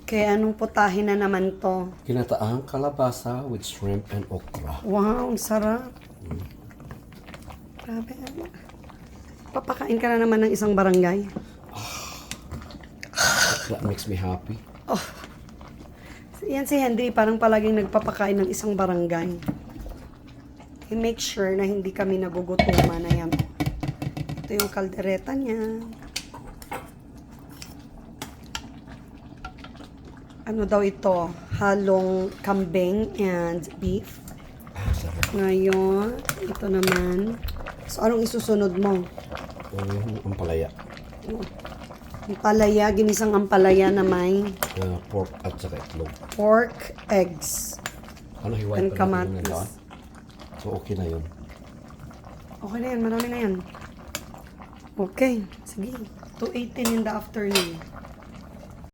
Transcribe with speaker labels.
Speaker 1: Kaya anong putahe na naman to?
Speaker 2: Ginataang kalabasa with shrimp and okra.
Speaker 1: Wow, ang sarap. Grabe. Papakain ka na naman ng isang barangay.
Speaker 2: That makes me happy.
Speaker 1: Yan si Henry, parang palaging nagpapakain ng isang barangay. He make sure na hindi kami nagugutuman na yan. Ito yung kaldereta niya. Ano daw ito? Halong kambing and beef.
Speaker 2: Sarap.
Speaker 1: Ngayon, ito naman. So, anong isusunod mo?
Speaker 2: Yung ampalaya.
Speaker 1: Ampalaya, ginisang ampalaya na may
Speaker 2: Pork at saka itlog.
Speaker 1: pork, eggs,
Speaker 2: Ano
Speaker 1: and
Speaker 2: hiway pa natin yun
Speaker 1: kamatis.
Speaker 2: doon? So okay na yun.
Speaker 1: Okay na yan, marami na yan. Okay, sige. 2:18 in the afternoon.